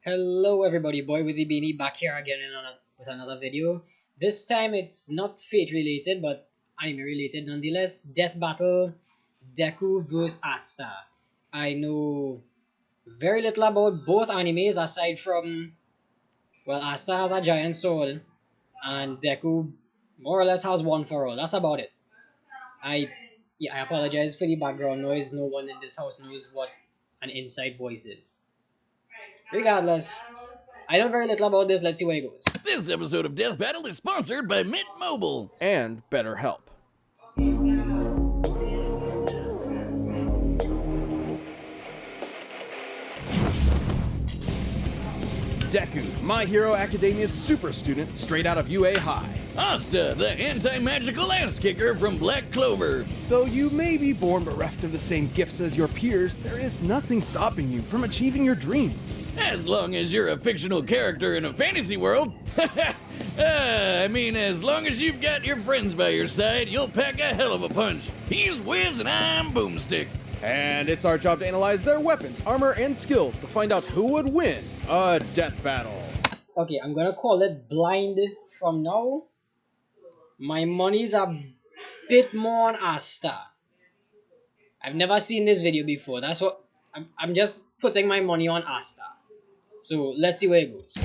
Hello everybody, Boy with the Beanie back here again with another video. This time it's not Fate related but anime related nonetheless. Death Battle, Deku vs Asta. I know very little about both animes aside from, well, Asta has a giant sword and Deku more or less has one for all. That's about it. I apologize for the background noise. No one in this house knows what an inside voice is. Regardless, I know very little about this. Let's see where it goes. This episode of Death Battle is sponsored by Mint Mobile and BetterHelp. Deku, My Hero Academia's super student straight out of UA High. Asta, the anti-magical ass kicker from Black Clover. Though you may be born bereft of the same gifts as your peers, there is nothing stopping you from achieving your dreams. As long as you're a fictional character in a fantasy world. As long as you've got your friends by your side, you'll pack a hell of a punch. He's Wiz and I'm Boomstick. And it's our job to analyze their weapons, armor, and skills to find out who would win a death battle. Okay, I'm gonna call it blind from now. My money's a bit more on Asta. I've never seen this video before. That's what I'm just putting my money on Asta. So let's see where it goes.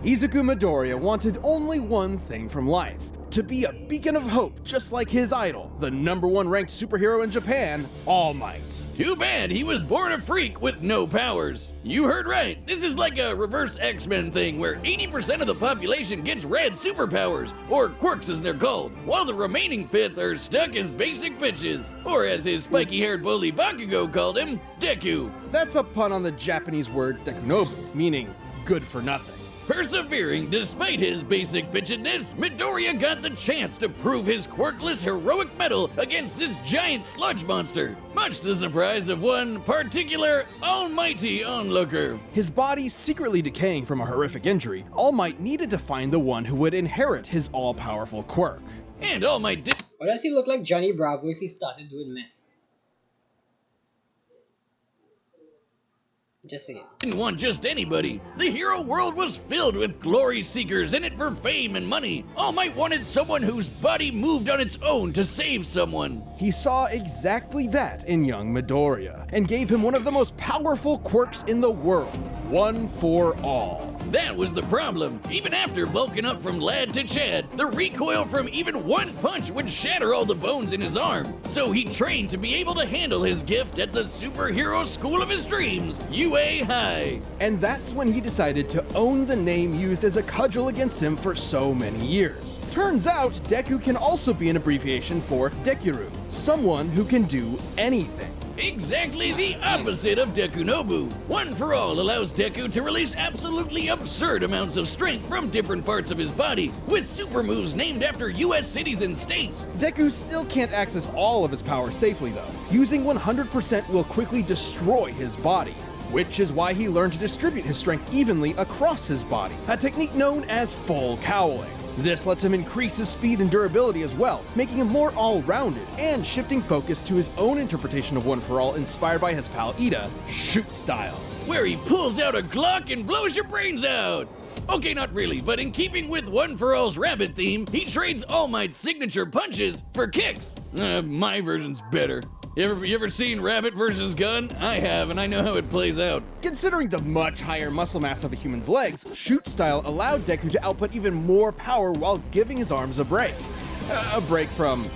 Izuku Midoriya wanted only one thing from life: to be a beacon of hope, just like his idol, the #1 ranked superhero in Japan, All Might. Too bad he was born a freak with no powers. You heard right. This is like a reverse X-Men thing where 80% of the population gets red superpowers, or quirks as they're called, while the remaining fifth are stuck as basic bitches, or as his spiky-haired bully Bakugo called him, Deku. That's a pun on the Japanese word dekunobu, meaning good for nothing. Persevering despite his basic bitchedness, Midoriya got the chance to prove his quirkless heroic mettle against this giant sludge monster, much to the surprise of one particular almighty onlooker. His body secretly decaying from a horrific injury, All Might needed to find the one who would inherit his all-powerful quirk. And All Might did. Or does he look like Johnny Bravo if he started doing meth? Just saying. Didn't want just anybody. The hero world was filled with glory seekers in it for fame and money. All Might wanted someone whose body moved on its own to save someone. He saw exactly that in young Midoriya, and gave him one of the most powerful quirks in the world: one for all. That was the problem. Even after bulking up from lad to Chad, the recoil from even one punch would shatter all the bones in his arm. So he trained to be able to handle his gift at the superhero school of his dreams, UA High. And that's when he decided to own the name used as a cudgel against him for so many years. Turns out, Deku can also be an abbreviation for Dekiru, someone who can do anything. Exactly the opposite of Dekunobu. One for All allows Deku to release absolutely absurd amounts of strength from different parts of his body, with super moves named after US cities and states. Deku still can't access all of his power safely though. Using 100% will quickly destroy his body, which is why he learned to distribute his strength evenly across his body, a technique known as full cowling. This lets him increase his speed and durability as well, making him more all-rounded, and shifting focus to his own interpretation of One for All inspired by his pal Ida, shoot style. Where he pulls out a Glock and blows your brains out! Okay, not really, but in keeping with One for All's rabbit theme, he trades All Might's signature punches for kicks. My version's better. You ever seen Rabbit vs. Gun? I have, and I know how it plays out. Considering the much higher muscle mass of a human's legs, shoot style allowed Deku to output even more power while giving his arms a break. A break from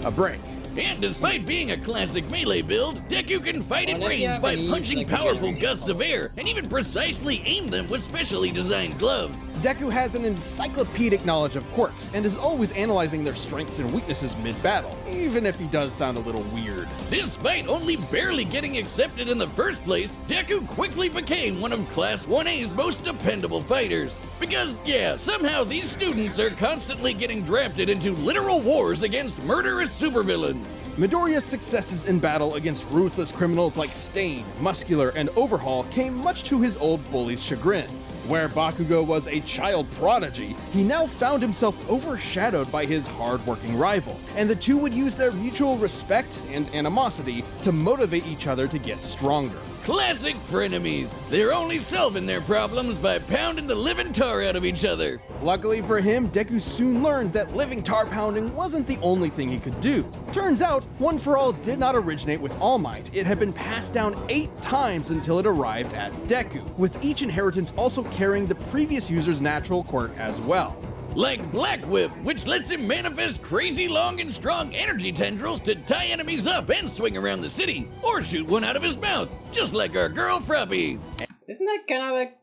a break. And despite being a classic melee build, Deku can fight at range by punching powerful gusts of air, and even precisely aim them with specially designed gloves. Deku has an encyclopedic knowledge of quirks, and is always analyzing their strengths and weaknesses mid-battle, even if he does sound a little weird. Despite only barely getting accepted in the first place, Deku quickly became one of Class 1A's most dependable fighters. Because, yeah, somehow these students are constantly getting drafted into literal wars against murderous supervillains. Midoriya's successes in battle against ruthless criminals like Stain, Muscular, and Overhaul came much to his old bully's chagrin. Where Bakugo was a child prodigy, he now found himself overshadowed by his hard-working rival, and the two would use their mutual respect and animosity to motivate each other to get stronger. Classic frenemies. They're only solving their problems by pounding the living tar out of each other. Luckily for him, Deku soon learned that living tar pounding wasn't the only thing he could do. Turns out, One for All did not originate with All Might. It had been passed down 8 times until it arrived at Deku, with each inheritance also carrying the previous user's natural quirk as well. Like Black Whip, which lets him manifest crazy long and strong energy tendrils to tie enemies up and swing around the city, or shoot one out of his mouth, just like our girl Fruppy. Isn't that kind of like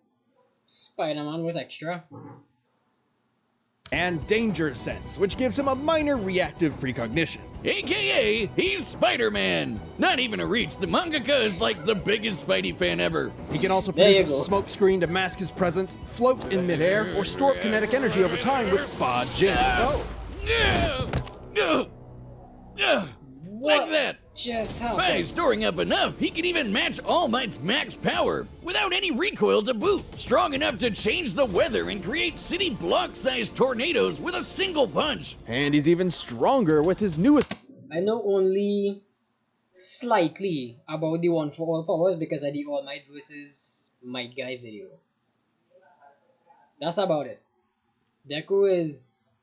Spider-Man with extra? And Danger Sense, which gives him a minor reactive precognition. AKA, he's Spider-Man. Not even a reach, the mangaka is like the biggest Spidey fan ever. He can also There produce a you go. smoke screen to mask his presence, float in midair, or store up kinetic energy over time with Fa Jin. Like that. Just how? By storing up enough, he can even match All Might's max power, without any recoil to boot. Strong enough to change the weather and create city block-sized tornadoes with a single punch. And he's even stronger with his newest... I know only slightly about the One for All powers because of the All Might versus Might Guy video. That's about it. Deku is...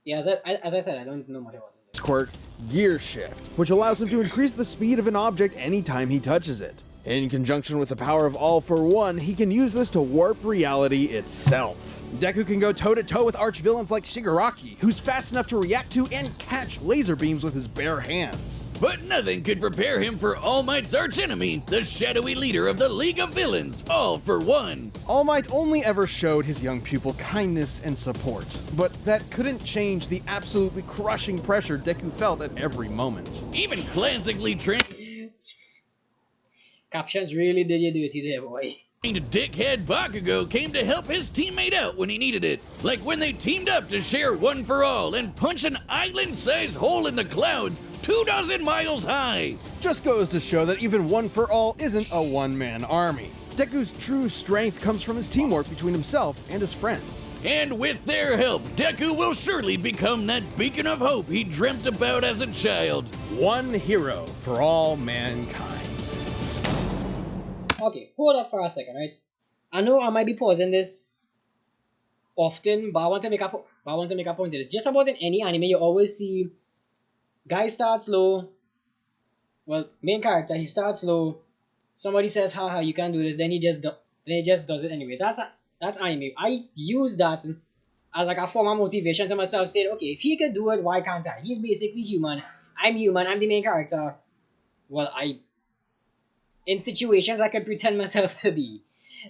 Yeah, as I said, I don't know much about it. quirk, Gear Shift, which allows him to increase the speed of an object anytime he touches it. In conjunction with the power of All for One, he can use this to warp reality itself. Deku can go toe-to-toe with arch-villains like Shigaraki, who's fast enough to react to and catch laser beams with his bare hands. But nothing could prepare him for All Might's archenemy, the shadowy leader of the League of Villains, All for One. All Might only ever showed his young pupil kindness and support, but that couldn't change the absolutely crushing pressure Deku felt at every moment. Even classically trained Captions really did you dirty there, boy. dickhead Bakugo came to help his teammate out when he needed it. Like when they teamed up to share One for All and punch an island-sized hole in the clouds 24 miles high. Just goes to show that even One for All isn't a one-man army. Deku's true strength comes from his teamwork between himself and his friends. And with their help, Deku will surely become that beacon of hope he dreamt about as a child. One hero for all mankind. Okay, hold up for a second, right? I know I might be pausing this often, but I want to make a point to this. Just about in any anime, you always see guy starts low. Well, main character, he starts low. Somebody says, haha, you can't do this, then he just does it anyway. That's anime. I use that as like a form of motivation to myself, saying, okay, if he could do it, why can't I? He's basically human. I'm human. I'm the main character. Well, in situations I could pretend myself to be.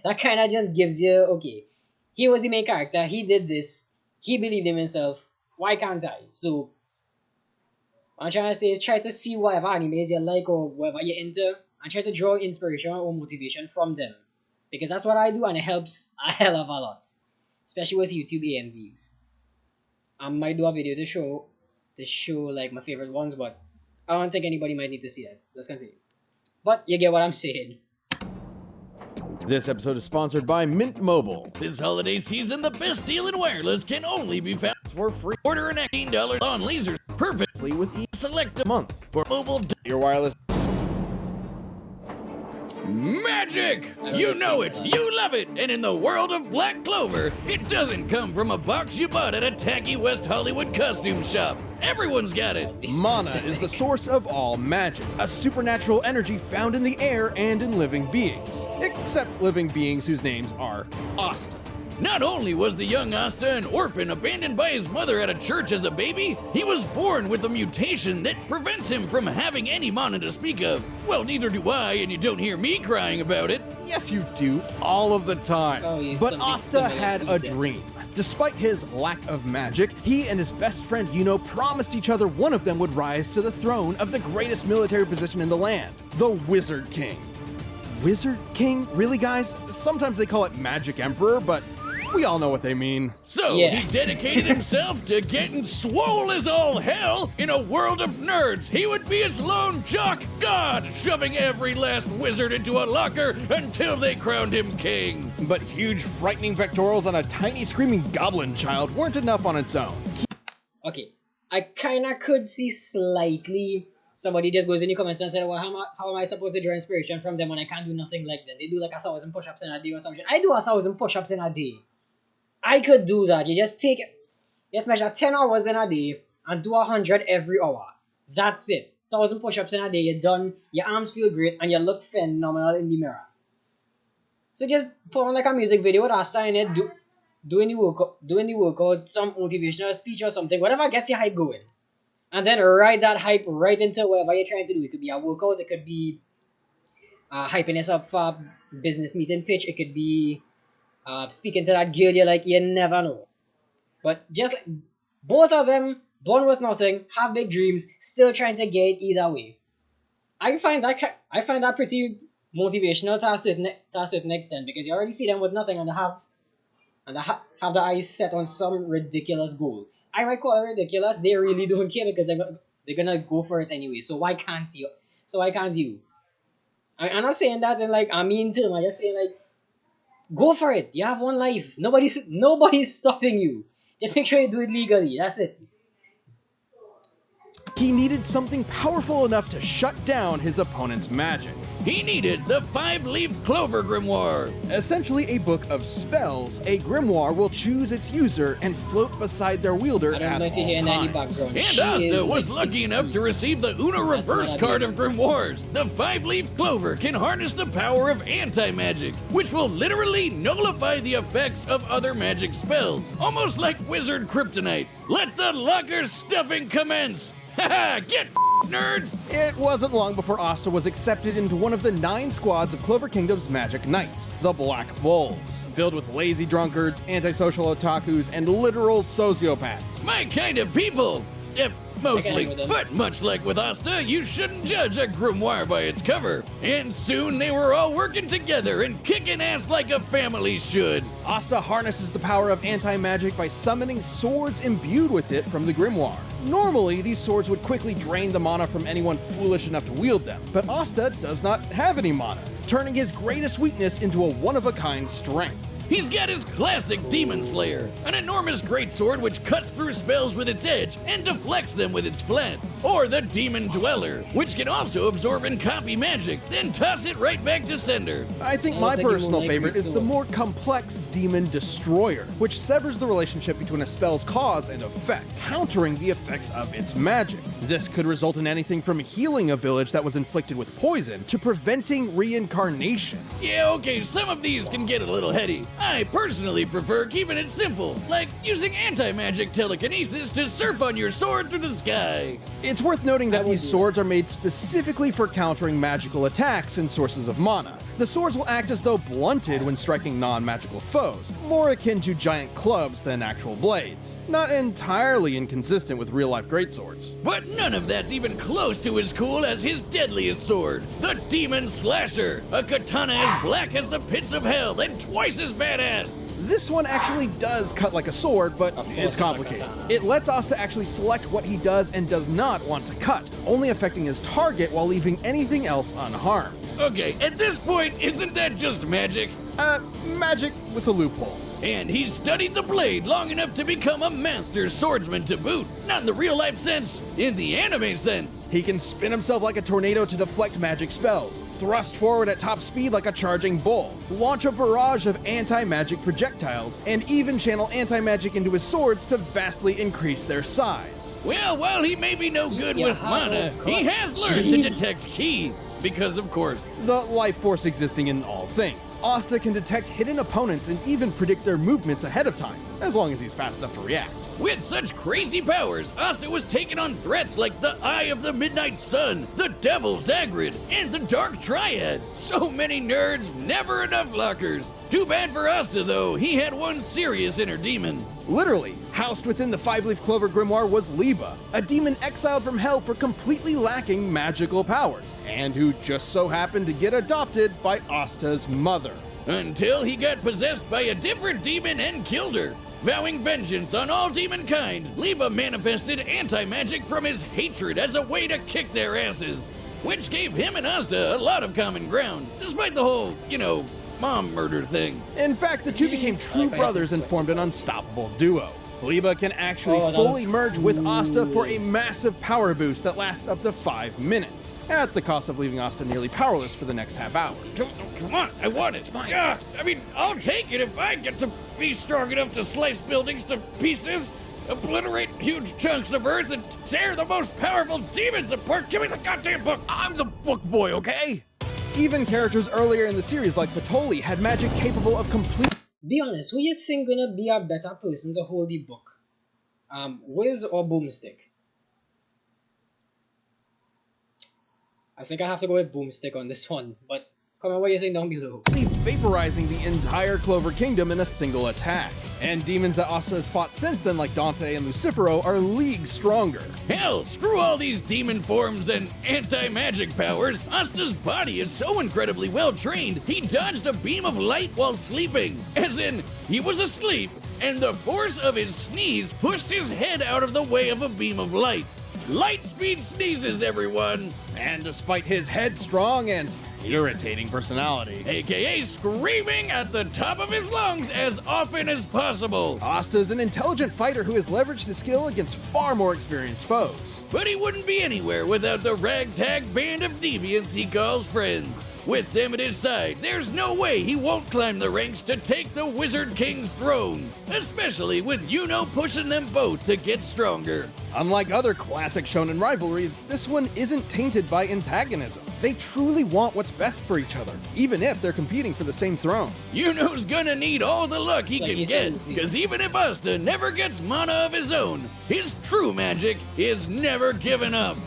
That kind of just gives you, okay, he was the main character, he did this, he believed in himself, why can't I? So, what I'm trying to say is try to see whatever animes you like or whatever you're into, and try to draw inspiration or motivation from them. Because that's what I do, and it helps a hell of a lot. Especially with YouTube AMVs. I might do a video to show like my favorite ones, but I don't think anybody might need to see that. Let's continue. But you get what I'm saying. This episode is sponsored by Mint Mobile. This holiday season, the best deal in wireless can only be found For free Order an $18 on lasers, perfectly with each select a month. for mobile Your wireless. magic. You know it, you love it, and in the world of Black Clover, it doesn't come from a box you bought at a tacky West Hollywood costume shop. Everyone's got it. Mana is the source of all magic, a supernatural energy found in the air and in living beings. Except living beings whose names are Asta. Not only was the young Asta an orphan abandoned by his mother at a church as a baby, he was born with a mutation that prevents him from having any mana to speak of. Well, neither do I, and you don't hear me crying about it. Yes, you do, all of the time. Oh, he's But something Asta similar had to a that. dream. Despite his lack of magic, he and his best friend Yuno promised each other one of them would rise to the throne of the greatest military position in the land, the Wizard King. Wizard King? Really, guys? Sometimes they call it Magic Emperor, but we all know what they mean. So Yeah. he dedicated himself to getting swole as all hell in a world of nerds. He would be its lone jock god, shoving every last wizard into a locker until they crowned him king. But huge, frightening pectorals on a tiny, screaming goblin child weren't enough on its own. Okay, I kinda could see slightly somebody just goes in the comments and says, well, how am I supposed to draw inspiration from them when I can't do nothing like them? They do like 1,000 push-ups in a day or something. I do 1,000 push-ups in a day. I could do that. You just measure 10 hours in a day and do 100 every hour. That's it. 1,000 push-ups in a day, you're done, your arms feel great, and you look phenomenal in the mirror. So just put on like a music video with Asta in it, doing the workout, some motivational speech or something, whatever gets your hype going. And then ride that hype right into whatever you're trying to do. It could be a workout, it could be hyping us up for a business meeting pitch, it could be speaking to that girl you like, you never know. But just both of them, born with nothing, have big dreams, still trying to get it either way. I find that pretty motivational to a certain extent, because you already see them with nothing and they have the eyes set on some ridiculous goal. I might call it ridiculous. They really don't care because they're gonna go for it anyway. So why can't you? I'm not saying that in like a mean term. I'm just saying like, go for it. You have one life. Nobody's stopping you. Just make sure you do it legally. That's it. He needed something powerful enough to shut down his opponent's magic. He needed the 5-leaf clover grimoire. Essentially a book of spells, a grimoire will choose its user and float beside their wielder I don't at know if you all hear in any times. background. And She Asta is, was like, lucky 16. enough to receive the Uno That's reverse not card good. of grimoires. The 5-leaf clover can harness the power of anti-magic, which will literally nullify the effects of other magic spells. Almost like wizard kryptonite. Let the locker stuffing commence! Haha, get nerds! It wasn't long before Asta was accepted into one of the 9 squads of Clover Kingdom's Magic Knights, the Black Bulls, filled with lazy drunkards, antisocial otakus, and literal sociopaths. My kind of people! Mostly, with them. but much like with Asta, you shouldn't judge a grimoire by its cover. And soon they were all working together and kicking ass like a family should. Asta harnesses the power of anti-magic by summoning swords imbued with it from the grimoire. Normally, these swords would quickly drain the mana from anyone foolish enough to wield them, but Asta does not have any mana, turning his greatest weakness into a one-of-a-kind strength. He's got his classic Demon Slayer, an enormous greatsword which cuts through spells with its edge and deflects them with its flat. Or the Demon Dweller, which can also absorb and copy magic, then toss it right back to sender. I think That my looks like you personal will like favorite is the Greatsword. more complex Demon Destroyer, which severs the relationship between a spell's cause and effect, countering the effects of its magic. This could result in anything from healing a village that was inflicted with poison to preventing reincarnation. Yeah, okay, some of these can get a little heady. I personally prefer keeping it simple, like using anti-magic telekinesis to surf on your sword through the sky. It's worth noting that I would these do swords are made specifically for countering magical attacks and sources of mana. The swords will act as though blunted when striking non-magical foes, more akin to giant clubs than actual blades. Not entirely inconsistent with real-life greatswords. But none of that's even close to as cool as his deadliest sword, the Demon Slasher, a katana as black as the pits of hell and twice as badass. This one actually does cut like a sword, but Of course it's it's a complicated. katana. It lets Asta actually select what he does and does not want to cut, only affecting his target while leaving anything else unharmed. Okay, at this point, isn't that just magic? Magic with a loophole. And he's studied the blade long enough to become a master swordsman to boot. Not in the real life sense, in the anime sense. He can spin himself like a tornado to deflect magic spells, thrust forward at top speed like a charging bull, launch a barrage of anti-magic projectiles, and even channel anti-magic into his swords to vastly increase their size. Well, while he may be no good Yeah, with mana, oh, he God. has learned to Jeez. detect ki. Because of course. The life force existing in all things, Asta can detect hidden opponents and even predict their movements ahead of time, as long as he's fast enough to react. With such crazy powers, Asta was taking on threats like the Eye of the Midnight Sun, the Devil Zagrid, and the Dark Triad. So many nerds, never enough lockers. Too bad for Asta though, he had one serious inner demon. Literally, housed within the 5-leaf clover grimoire was Liba, a demon exiled from hell for completely lacking magical powers, and who just so happened to get adopted by Asta's mother. Until he got possessed by a different demon and killed her. Vowing vengeance on all demonkind, Liba manifested anti-magic from his hatred as a way to kick their asses. Which gave him and Asta a lot of common ground, despite the whole, mom murder thing. In fact, the two became true Like I brothers and swear. formed an unstoppable duo. Liba can actually Oh, that fully looks merge with Asta for a cool. massive power boost that lasts up to 5 minutes, at the cost of leaving Asta nearly powerless for the next half hour. Come on, I want it. Yeah, I mean, I'll take it if I get to be strong enough to slice buildings to pieces, obliterate huge chunks of earth, and tear the most powerful demons apart. Give me the goddamn book. I'm the book boy, okay? Even characters earlier in the series like Patoli had magic capable of complete. Be honest, who you think gonna be a better person to hold the book? Wiz or Boomstick? I think I have to go with Boomstick on this one, but comment what you think down below. Vaporizing the entire Clover Kingdom in a single attack. And demons that Asta has fought since then, like Dante and Lucifero, are leagues stronger. Hell, screw all these demon forms and anti-magic powers. Asta's body is so incredibly well trained, he dodged a beam of light while sleeping. As in, he was asleep, and the force of his sneeze pushed his head out of the way of a beam of light. Light speed sneezes, everyone! And despite his headstrong and irritating personality, AKA screaming at the top of his lungs as often as possible. Asta is an intelligent fighter who has leveraged his skill against far more experienced foes. But he wouldn't be anywhere without the ragtag band of deviants he calls friends. With them at his side, there's no way he won't climb the ranks to take the Wizard King's throne, especially with Yuno pushing them both to get stronger. Unlike other classic shonen rivalries, this one isn't tainted by antagonism. They truly want what's best for each other, even if they're competing for the same throne. Yuno's gonna need all the luck he can get, because even if Asta never gets mana of his own, his true magic is never given up.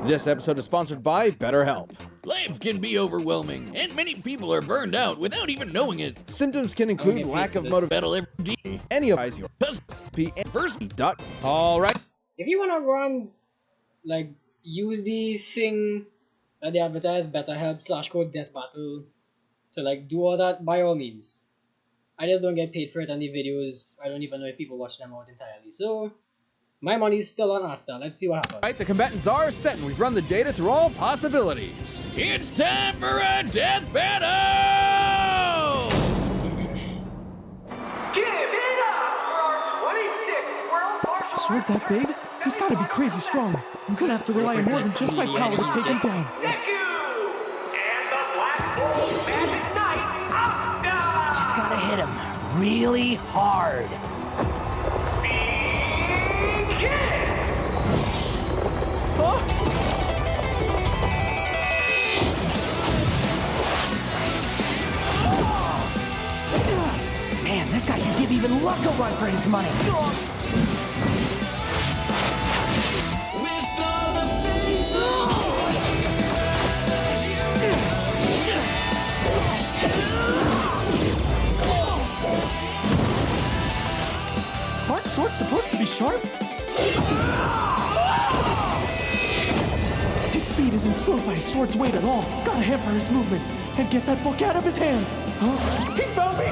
This episode is sponsored by BetterHelp. Life can be overwhelming, and many people are burned out without even knowing it. Symptoms can include lack of motivation. Battle every day. Any of your First, All right. If you wanna run, like, use the thing that they advertise, BetterHelp /code DeathBattle, to like do all that, by all means. I just don't get paid for it, and the videos, I don't even know if people watch them out entirely. So, my money's still on Asta. Let's see what happens. Right, the combatants are set, and we've run the data through all possibilities. it's time for a death battle! Give it up for our 26th World Martial Sword that big? He's gotta be crazy strong. I'm gonna have to rely on more than just my power to take him down. Deku! And the Black Bull Magic Knight, Asta! Just gotta hit him really hard. Man, this guy can give even Luck a run for his money. Aren't swords supposed to be sharp? His speed isn't slowed by his sword's weight at all. Gotta hamper his movements and get that book out of his hands. Huh? He found me!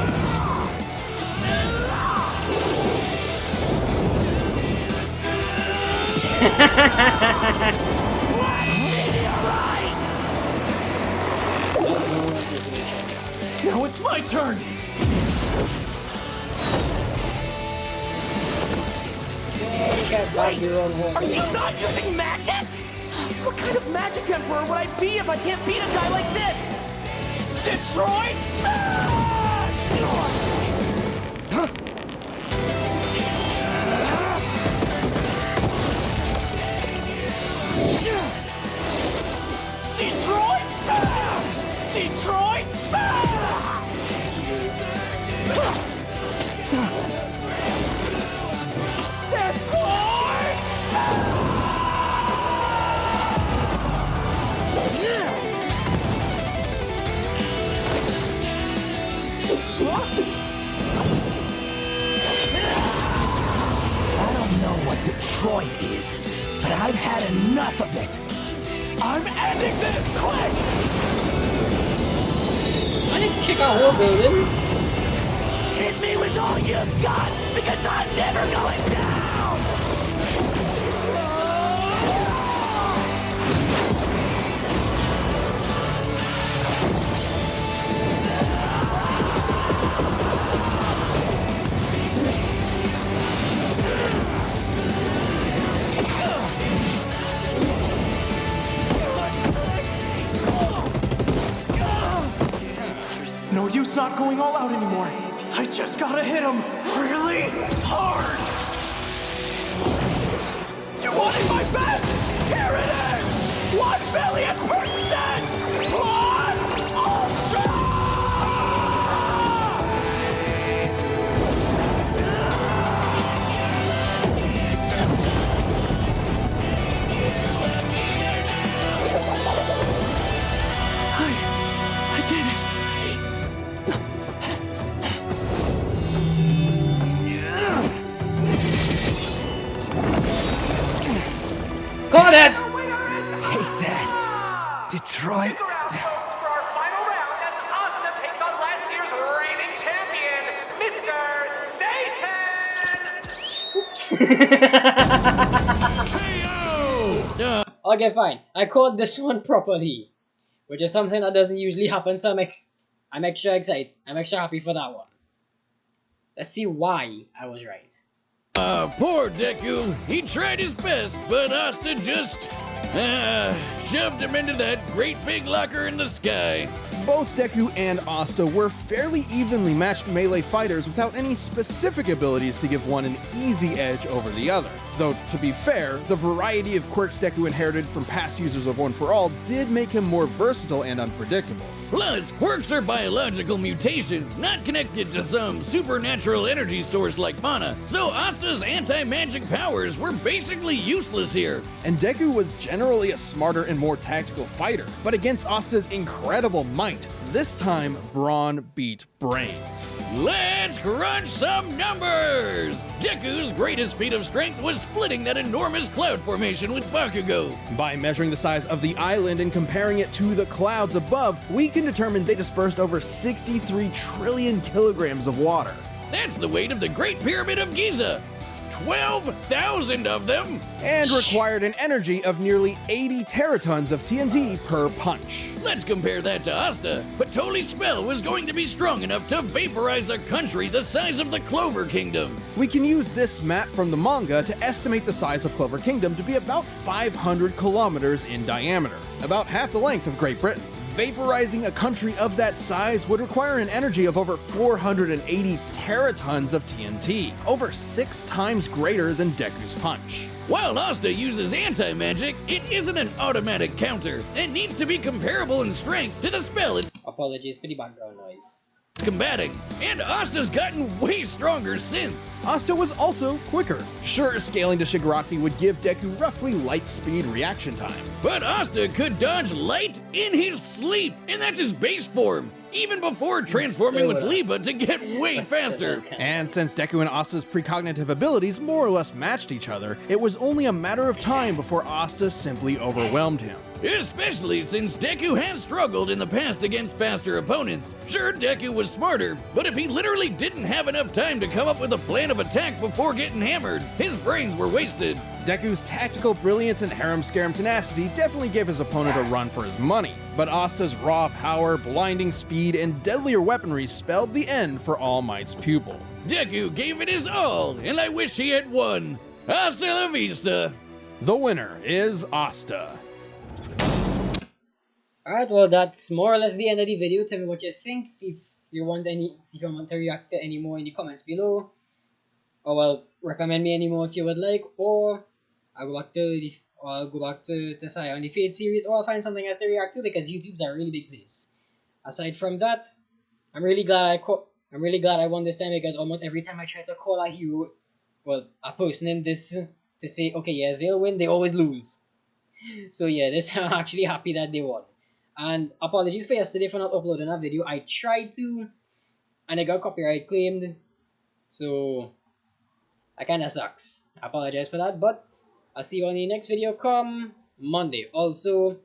Now it's my turn! Are you not using magic? What kind of magic emperor would I be if I can't beat a guy like this? Detroit Smash! Huh? Detroit Smash! Detroit Smash! Detroit Smash! I don't know what Detroit is, but I've had enough of it. I'm ending this quick! I just kick a whole building. Hit me with all you've got, because I'm never going down! no use not going all out anymore. I just gotta hit him really hard. You wanted my best? Here it is! 1,000,000,000%! Plus Ultra! I did it. Got it! Take that, Detroit. For our final round, as Asta takes on last year's reigning champion, Mr. Satan! KO! Okay, fine. I called this one properly, which is something that doesn't usually happen, so I'm extra excited. I'm extra happy for that one. Let's see why I was right. Poor Deku. He tried his best, but Asta just shoved him into that great big locker in the sky. Both Deku and Asta were fairly evenly matched melee fighters without any specific abilities to give one an easy edge over the other. Though, to be fair, the variety of quirks Deku inherited from past users of One For All did make him more versatile and unpredictable. Plus, quirks are biological mutations, not connected to some supernatural energy source like mana, so Asta's anti-magic powers were basically useless here. And Deku was generally a smarter and more tactical fighter, but against Asta's incredible might, this time brawn beat brains. Let's crunch some numbers! Deku's greatest feat of strength was splitting that enormous cloud formation with Bakugo. By measuring the size of the island and comparing it to the clouds above, we can determine they dispersed over 63 trillion kilograms of water. That's the weight of the Great Pyramid of Giza! 12,000 of them! And required an energy of nearly 80 teratons of TNT per punch. Let's compare that to Asta. Patoli's spell was going to be strong enough to vaporize a country the size of the Clover Kingdom. We can use this map from the manga to estimate the size of Clover Kingdom to be about 500 kilometers in diameter, about half the length of Great Britain. Vaporizing a country of that size would require an energy of over 480 teratons of TNT, over 6 times greater than Deku's punch. While Asta uses anti-magic, it isn't an automatic counter. It needs to be comparable in strength to the spell it's Apologies for the background noise. combating. And Asta's gotten way stronger since. Asta was also quicker. Sure, scaling to Shigaraki would give Deku roughly light speed reaction time. But Asta could dodge light in his sleep, and that's his base form, even before transforming with Liba to get way faster. And since Deku and Asta's precognitive abilities more or less matched each other, it was only a matter of time before Asta simply overwhelmed him. Especially since Deku has struggled in the past against faster opponents. Sure, Deku was smarter, but if he literally didn't have enough time to come up with a plan of attack before getting hammered, his brains were wasted. Deku's tactical brilliance and harem-scarum tenacity definitely gave his opponent a run for his money, but Asta's raw power, blinding speed, and deadlier weaponry spelled the end for All Might's pupil. Deku gave it his all, and I wish he had won. Hasta la vista. The winner is Asta. Alright, well that's more or less the end of the video. Tell me what you think. See if you want to react to any more in the comments below. Or well, recommend me any more if you would like. Or I'll go back to say on the Fate series, or I'll find something else to react to because YouTube's a really big place. Aside from that, I'm really glad I won this time because almost every time I try to call a hero, well, a person in this to say, okay, yeah, they'll win, they always lose. So yeah, I'm actually happy that they won. And apologies for yesterday for not uploading that video. I tried to, and I got copyright claimed. So that kinda sucks. I apologize for that, but I'll see you on the next video come Monday. Also,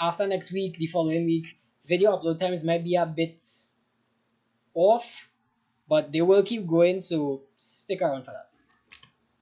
after next week, the following week, video upload times might be a bit off, but they will keep going, so stick around for that.